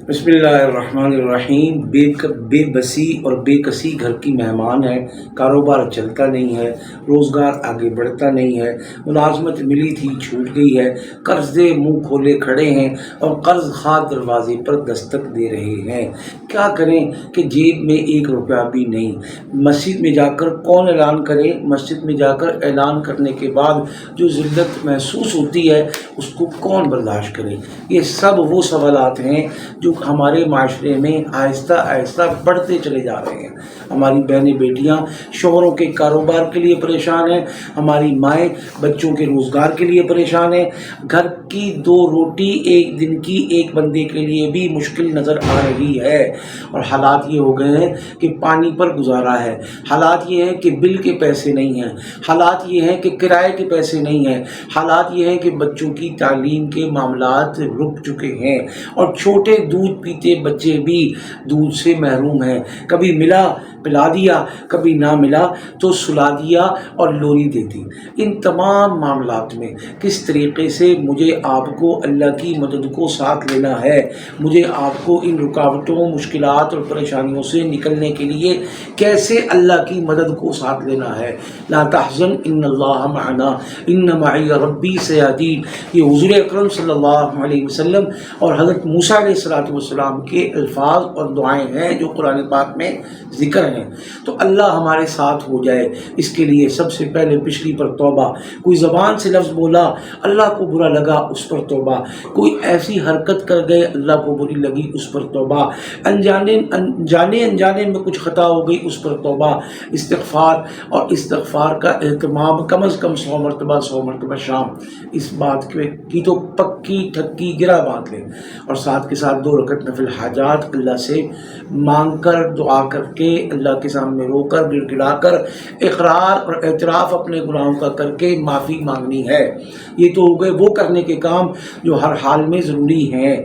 بسم اللہ الرحمن الرحیم۔ بے بسی اور بے کسی گھر کی مہمان ہے، کاروبار چلتا نہیں ہے، روزگار آگے بڑھتا نہیں ہے، ملازمت ملی تھی چھوٹ گئی ہے، قرض دے منہ کھولے کھڑے ہیں اور قرض خواہ دروازے پر دستک دے رہے ہیں۔ کیا کریں کہ جیب میں ایک روپیہ بھی نہیں۔ مسجد میں جا کر کون اعلان کرے؟ مسجد میں جا کر اعلان کرنے کے بعد جو ذلت محسوس ہوتی ہے اس کو کون برداشت کرے؟ یہ سب وہ سوالات ہیں جو ہمارے معاشرے میں آہستہ آہستہ بڑھتے چلے جا رہے ہیں۔ ہماری بہنیں بیٹیاں شوہروں کے کاروبار کے لیے پریشان ہیں، ہماری مائیں بچوں کے روزگار کے لیے پریشان ہیں۔ گھر کی دو روٹی ایک دن کی ایک بندے کے لیے بھی مشکل نظر آ رہی ہے، اور حالات یہ ہو گئے ہیں کہ پانی پر گزارا ہے، حالات یہ ہیں کہ بل کے پیسے نہیں ہیں، حالات یہ ہیں کہ کرائے کے پیسے نہیں ہیں، حالات یہ ہیں کہ بچوں کی تعلیم کے معاملات رک چکے ہیں، اور چھوٹے دودھ پیتے بچے بھی دودھ سے محروم ہیں۔ کبھی ملا پلا دیا، کبھی نہ ملا تو سلا دیا اور لوری دے دی۔ ان تمام معاملات میں کس طریقے سے مجھے آپ کو اللہ کی مدد کو ساتھ لینا ہے، مجھے آپ کو ان رکاوٹوں، مشکلات اور پریشانیوں سے نکلنے کے لیے کیسے اللہ کی مدد کو ساتھ لینا ہے۔ لا تحزن ان اللہ معنا ان معی ربی سیہدین، یہ حضور اکرم صلی اللہ علیہ وسلم اور حضرت موسیٰ علیہ السلام کے الفاظ اور دعائیں ہیں جو قرآن پاک میں ذکر ہیں۔ تو اللہ ہمارے ساتھ ہو جائے، اس کے لیے سب سے پہلے پچھلی پر توبہ۔ کوئی زبان سے لفظ بولا، اللہ کو برا لگا، اس پر توبہ۔ کوئی ایسی حرکت کر گئے، اللہ کو بری لگی، اس پر توبہ۔ انجانے میں کچھ خطا ہو گئی، اس پر توبہ، استغفار، اور استغفار کا اہتمام کم از کم 100 مرتبہ شام۔ اس بات کی تو پکی ٹھکی گرہ باندھ لیں، اور ساتھ کے ساتھ 2 رکعت نفل حاجات اللہ سے مانگ کر، دعا کر کے، اللہ کے سامنے رو کر، گڑ گڑا کر، اقرار اور اعتراف اپنے گناہوں کا کر کے معافی مانگنی ہے۔ یہ تو ہو گئے وہ کرنے کے کام جو ہر حال میں ضروری ہیں۔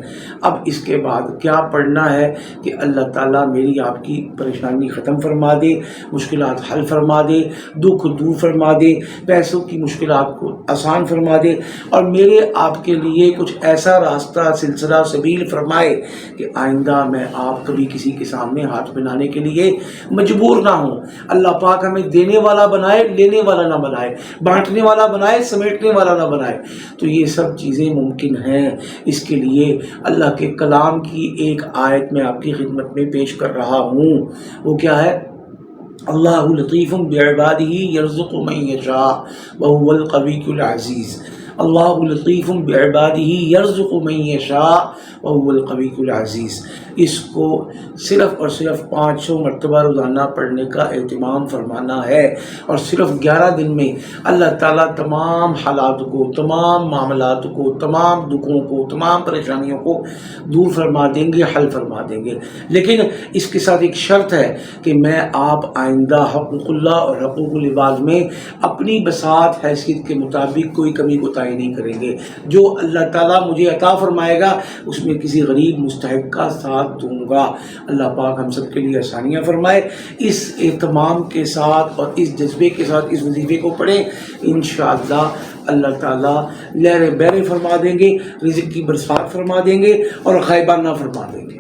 اب اس کے بعد کیا پڑھنا ہے کہ اللہ تعالیٰ میری آپ کی پریشانی ختم فرما دے، مشکلات حل فرما دے، دکھ دور فرما دے، پیسوں کی مشکلات کو آسان فرما دے، اور میرے آپ کے لیے کچھ ایسا راستہ، سلسلہ، سبیل فرمائے کہ آئندہ میں آپ کبھی کسی کے سامنے ہاتھ بنانے کے لیے مجبور نہ ہوں۔ اللہ پاک ہمیں دینے والا بنائے، لینے والا نہ بنائے، بانٹنے والا بنائے، سمیٹنے والا نہ بنائے۔ تو یہ سب چیزیں ممکن ہیں۔ اس کے لیے اللہ کے کلام کی ایک آیت میں آپ کی خدمت میں پیش کر رہا ہوں۔ وہ کیا ہے؟ اللہ لطیف بعبادہ یرزق من یشاء وہو القوی العزیز۔ اللہ لطیف بعبادہ یرزق من یشاء وہو القوی العزیز۔ اس کو صرف اور صرف 500 مرتبہ روزانہ پڑھنے کا اہتمام فرمانا ہے، اور صرف 11 دن میں اللہ تعالیٰ تمام حالات کو، تمام معاملات کو، تمام دکھوں کو، تمام پریشانیوں کو دور فرما دیں گے، حل فرما دیں گے۔ لیکن اس کے ساتھ ایک شرط ہے کہ میں آپ آئندہ حقوق اللہ اور حقوق العباد میں اپنی بساط حیثیت کے مطابق کوئی کمی کوتاہی نہیں کریں گے۔ جو اللہ تعالیٰ مجھے عطا فرمائے گا اس میں کسی غریب مستحق کا ساتھ دوں گا۔ اللہ پاک ہم سب کے لیے آسانیاں فرمائے۔ اس اہتمام کے ساتھ اور اس جذبے کے ساتھ اس وظیفے کو پڑھیں، انشاءاللہ اللہ تعالیٰ لہر بحر فرما دیں گے، رزق کی برسات فرما دیں گے، اور غائبانہ فرما دیں گے۔